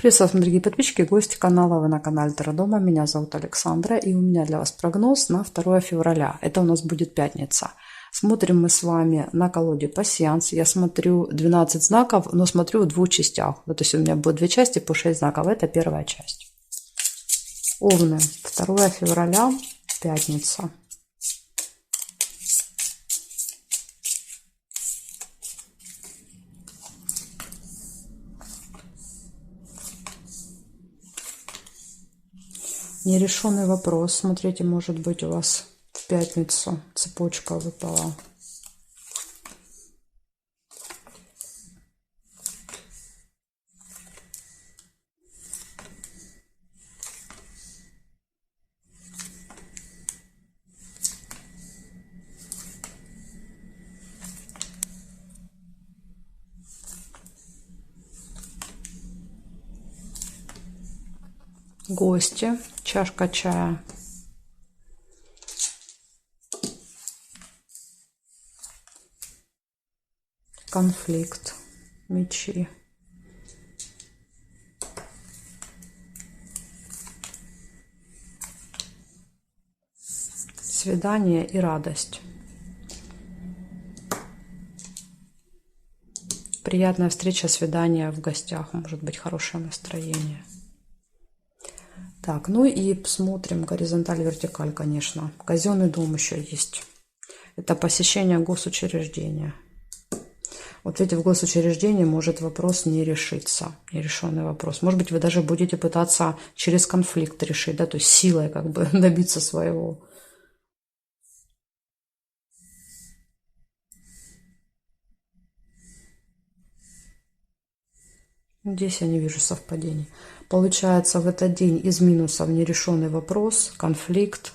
Приветствую вас, дорогие подписчики и гости канала. Вы на канале Таро-дома. Меня зовут Александра, и у меня для вас прогноз на 2 февраля. Это у нас будет пятница. Смотрим мы с вами на колоде пассианс. Я смотрю 12 знаков, но смотрю в двух частях. Вот, то есть у меня будет две части по 6 знаков. Это первая часть. Овны. 2 февраля, пятница. Нерешенный вопрос. Смотрите, может быть, у вас в пятницу цепочка выпала. Гости, чашка чая. Конфликт, мечи. Свидание и радость. Приятная встреча, свидание в гостях, может быть, хорошее настроение. Так, ну и смотрим горизонталь, вертикаль, конечно. Казенный дом еще есть. Это посещение госучреждения. Вот видите, в госучреждении может вопрос не решиться, нерешенный вопрос. Может быть, вы даже будете пытаться через конфликт решить, да, то есть силой как бы добиться своего. Здесь я не вижу совпадений. Получается, в этот день из минусов нерешенный вопрос, конфликт,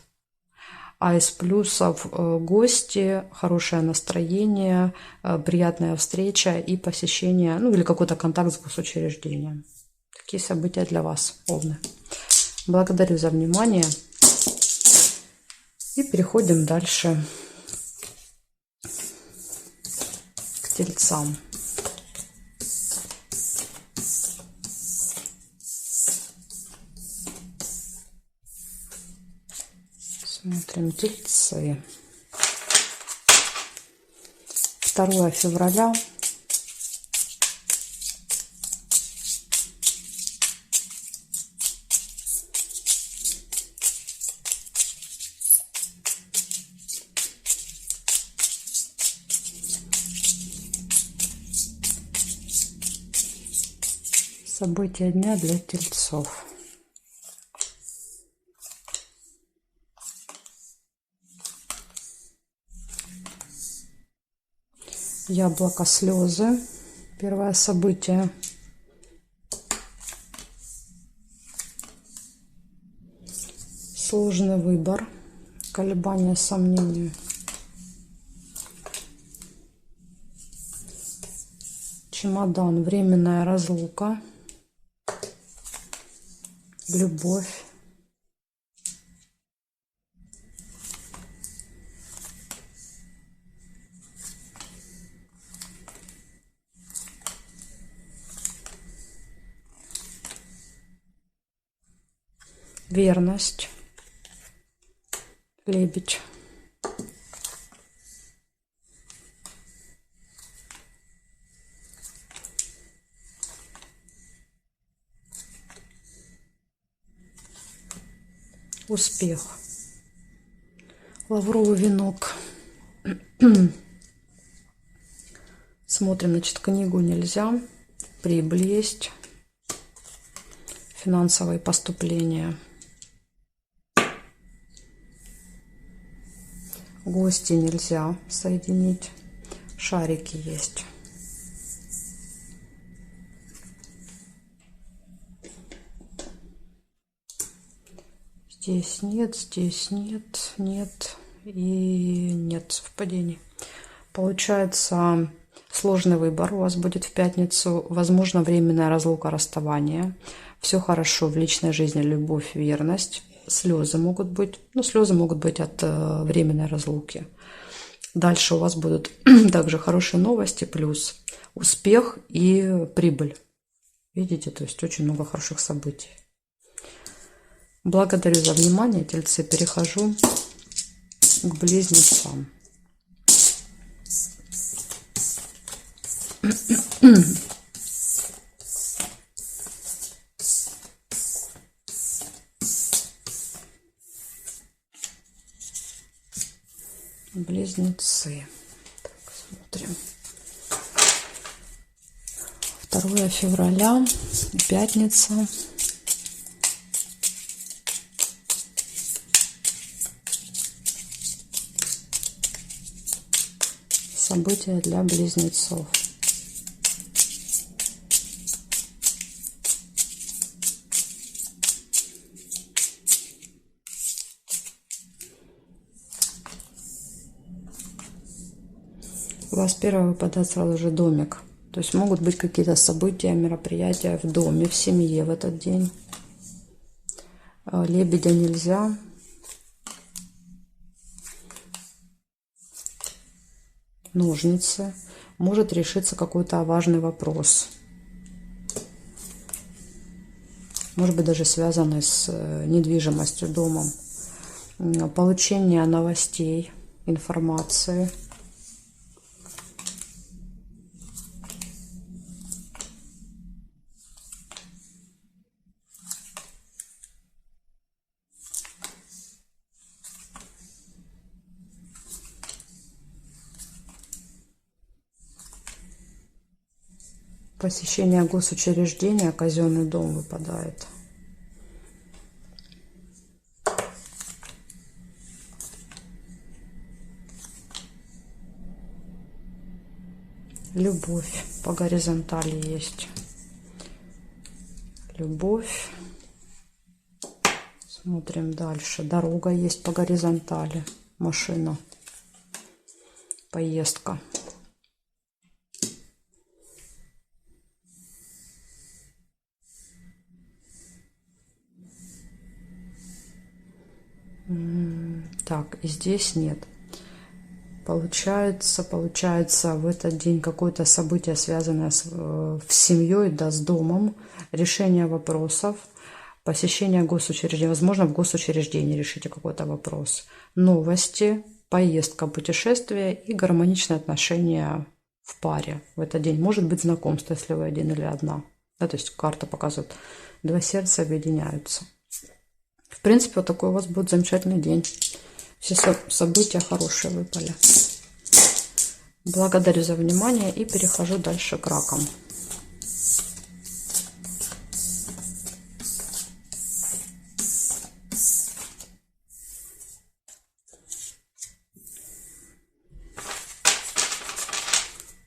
а из плюсов гости, хорошее настроение, приятная встреча и посещение, ну или какой-то контакт с госучреждением. Такие события для вас, овны. Благодарю за внимание. И переходим дальше к тельцам. Смотрим тельцы. 2 февраля. События дня для тельцов. Яблоко, слезы. Первое событие. Сложный выбор. Колебания, сомнения. Чемодан. Временная разлука. Любовь. Верность. Лебедь. Успех. Лавровый венок. Смотрим, значит, книгу нельзя. Прибыль есть. Финансовые поступления. Гости нельзя соединить. Шарики есть. Здесь нет, нет и нет совпадений. Получается, сложный выбор у вас будет в пятницу. Возможно, временная разлука, расставание. Все хорошо в личной жизни, любовь, верность. Слезы могут быть, ну, слезы могут быть от временной разлуки. Дальше у вас будут также хорошие новости, плюс успех и прибыль. Видите, то есть очень много хороших событий. Благодарю за внимание, тельцы. Перехожу к близнецам. Близнецы. Так, смотрим. 2 февраля, пятница. События для близнецов. У вас первое выпадает сразу же домик. То есть могут быть какие-то события, мероприятия в доме, в семье в этот день. Лебедя нельзя. Ножницы. Может решиться какой-то важный вопрос. Может быть, даже связанный с недвижимостью, домом. Получение новостей, информации. Посещение госучреждения, казенный дом выпадает. Любовь по горизонтали есть. Любовь. Смотрим дальше. Дорога есть по горизонтали. Машина. Поездка. Так, и здесь нет. Получается, в этот день какое-то событие, связанное с семьей, да, с домом, решение вопросов, посещение госучреждения, возможно, в госучреждении решите какой-то вопрос, новости, поездка, путешествие и гармоничные отношения в паре в этот день. Может быть, знакомство, если вы один или одна. Да, то есть карта показывает, 2 сердца объединяются. В принципе, вот такой у вас будет замечательный день. Все события хорошие выпали. Благодарю за внимание и перехожу дальше к ракам.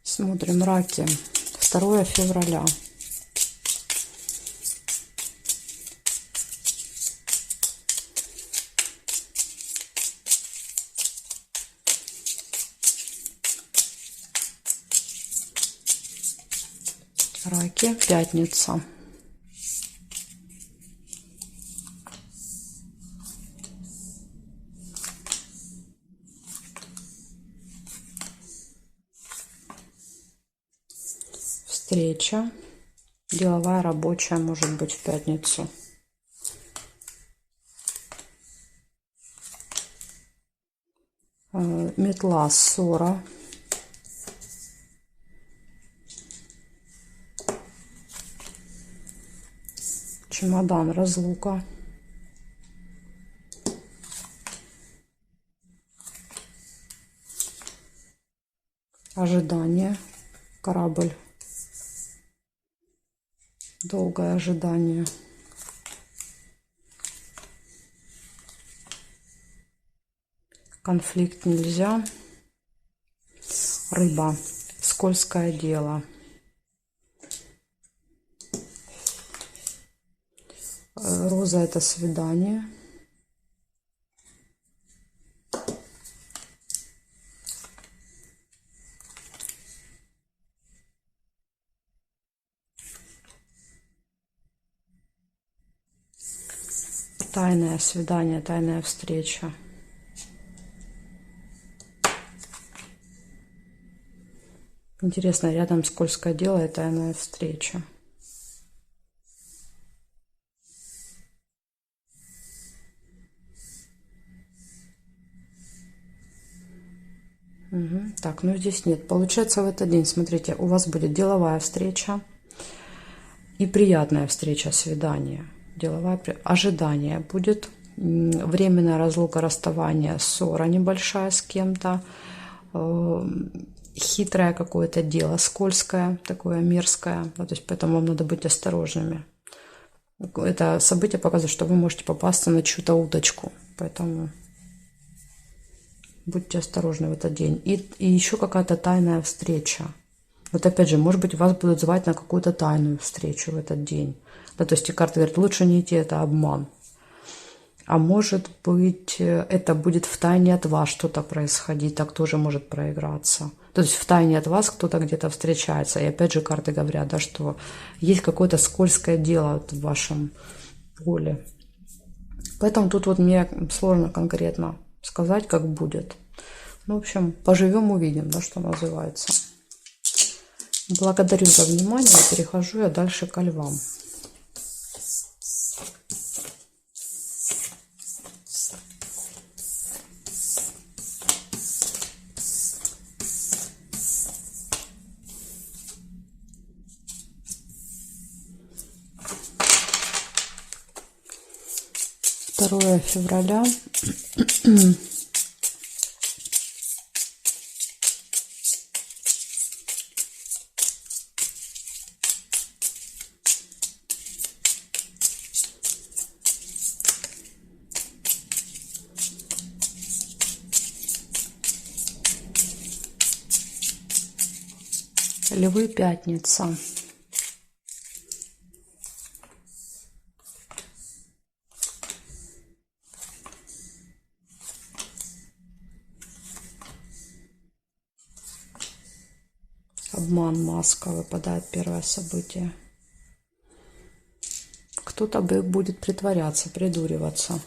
Смотрим раки. 2 февраля. Раки, пятница. Встреча. Деловая, рабочая, может быть, в пятницу. Метла, ссора. Чемодан, разлука. Ожидание, корабль. Долгое ожидание. Конфликт нельзя. Рыба, скользкое дело. Роза — это свидание. Тайное свидание, тайная встреча. Интересно, рядом скользкое дело и тайная встреча. Так, ну здесь нет. Получается, в этот день, смотрите, у вас будет деловая встреча и приятная встреча, свидание. Ожидание будет, временная разлука, расставание, ссора небольшая с кем-то, хитрое какое-то дело, скользкое, такое мерзкое. То есть поэтому вам надо быть осторожными. Это событие показывает, что вы можете попасться на чью-то удочку. Поэтому будьте осторожны в этот день. И еще какая-то тайная встреча. Вот опять же, может быть, вас будут звать на какую-то тайную встречу в этот день. Да, то есть и карта говорит, лучше не идти, это обман. А может быть, это будет в тайне от вас что-то происходить, так тоже может проиграться. То есть в тайне от вас кто-то где-то встречается. И опять же карты говорят, да, что есть какое-то скользкое дело в вашем поле. Поэтому тут вот мне сложно конкретно сказать, как будет. Ну, в общем, поживем, увидим, да, что называется. Благодарю за внимание. Перехожу я дальше ко львам. Второе февраля. Львы, пятница. Обман, маска, выпадает первое событие. Кто-то будет притворяться, придуриваться.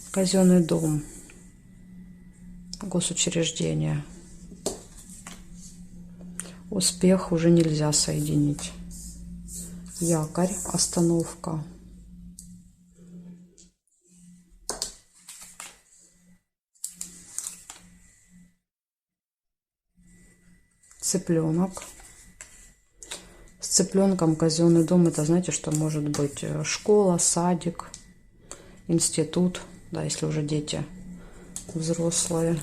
Казенный дом, госучреждение. Успех уже нельзя соединить. Якорь, остановка. Цыпленок. С цыпленком казенный дом, это знаете, что может быть школа, садик, институт, да, если уже дети взрослые.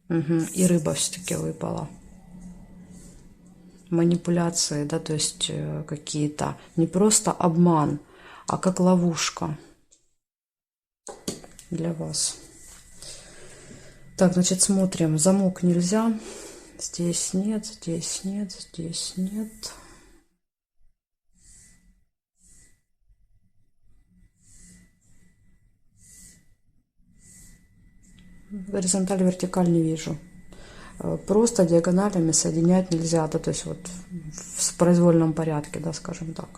И рыба все-таки выпала. Манипуляции, да, то есть какие-то, не просто обман, а как ловушка для вас. Так, значит, смотрим. Замок нельзя. Здесь нет, здесь нет, здесь нет. Горизонталь, вертикаль не вижу. Просто диагоналями соединять нельзя, да, то есть вот в произвольном порядке, да, скажем так.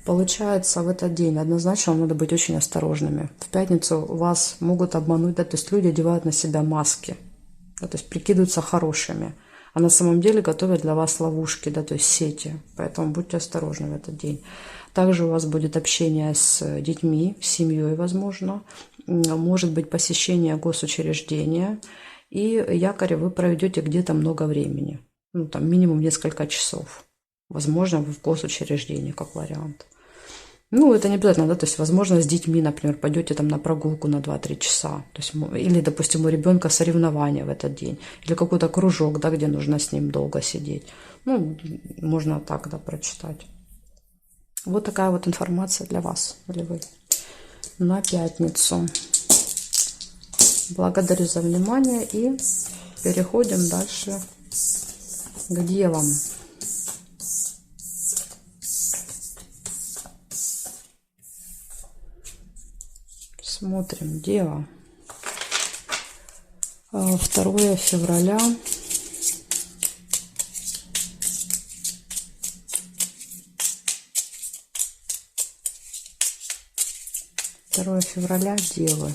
Получается, в этот день однозначно надо быть очень осторожными. В пятницу вас могут обмануть, да, то есть люди одевают на себя маски, да, то есть прикидываются хорошими, а на самом деле готовят для вас ловушки, да, то есть сети. Поэтому будьте осторожны в этот день. Также у вас будет общение с детьми, с семьей, возможно. Может быть посещение госучреждения. И якорь вы проведете где-то много времени. Ну, там минимум несколько часов. Возможно, вы в госучреждении, как вариант. Ну, это не обязательно, да, то есть, возможно, с детьми, например, пойдете там на прогулку на 2-3 часа. То есть, или, допустим, у ребенка соревнования в этот день. Или какой-то кружок, да, где нужно с ним долго сидеть. Ну, можно так, да, прочитать. Вот такая вот информация для вас, львы, на пятницу. Благодарю за внимание и переходим дальше к девам. Смотрим, дева. 2 февраля. 2 февраля, Девы.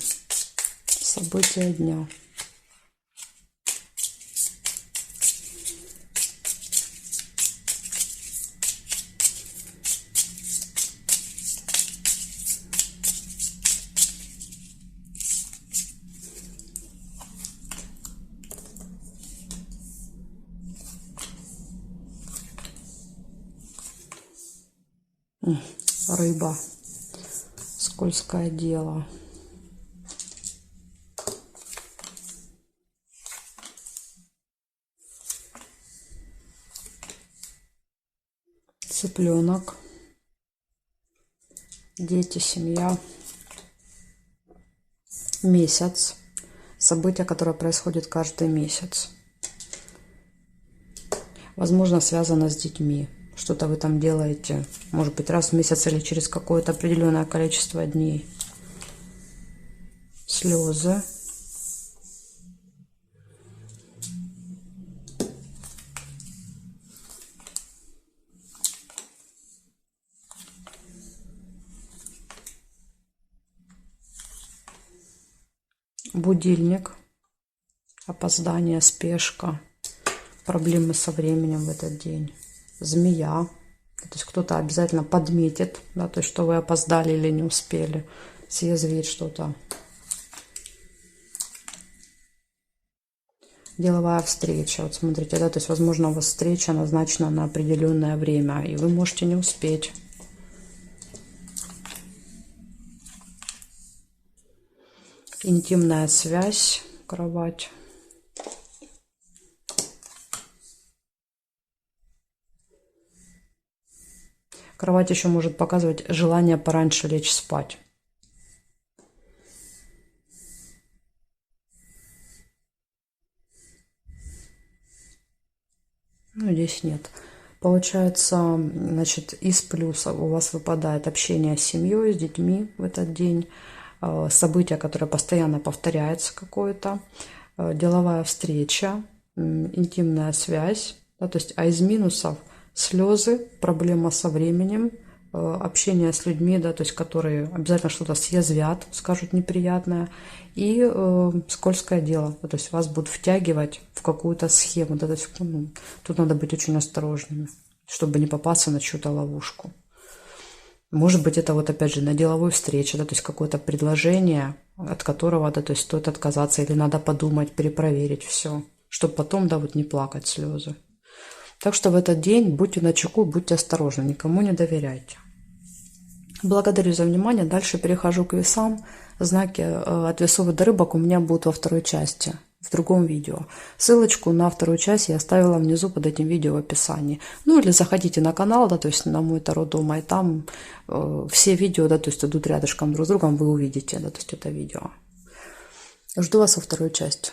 События дня. Рыба. Скользкое дело. Цыпленок. Дети, семья. Месяц. События, которые происходят каждый месяц. Возможно, связано с детьми. Что-то вы там делаете, может быть, раз в месяц или через какое-то определенное количество дней. Слезы. Будильник. Опоздание, спешка. Проблемы со временем в этот день. Змея. То есть кто-то обязательно подметит, да, то есть что вы опоздали или не успели. Съязвить что-то. Деловая встреча. Вот смотрите, да, то есть возможно у вас встреча назначена на определенное время, и вы можете не успеть. Интимная связь. Кровать. Кровать еще может показывать желание пораньше лечь спать. Ну, здесь нет. Получается, значит, из плюсов у вас выпадает общение с семьей, с детьми в этот день, событие, которое постоянно повторяется какое-то, деловая встреча, интимная связь, да, то есть, а из минусов слезы, проблема со временем, общение с людьми, да, то есть, которые обязательно что-то съязвят, скажут неприятное, и скользкое дело, да, то есть вас будут втягивать в какую-то схему, да, то есть, ну, тут надо быть очень осторожными, чтобы не попасться на чью-то ловушку. Может быть, это вот опять же на деловой встрече, да, то есть какое-то предложение, от которого, да, то есть стоит отказаться или надо подумать, перепроверить все, чтобы потом, да, вот не плакать слезы. Так что в этот день будьте начеку, будьте осторожны, никому не доверяйте. Благодарю за внимание. Дальше перехожу к весам. Знаки от весов и до рыбок у меня будут во второй части, в другом видео. Ссылочку на вторую часть я оставила внизу под этим видео в описании. Ну или заходите на канал, да, то есть на мой Таро дома, и там все видео, да, то есть идут рядышком друг с другом, вы увидите, да, то есть это видео. Жду вас во второй части.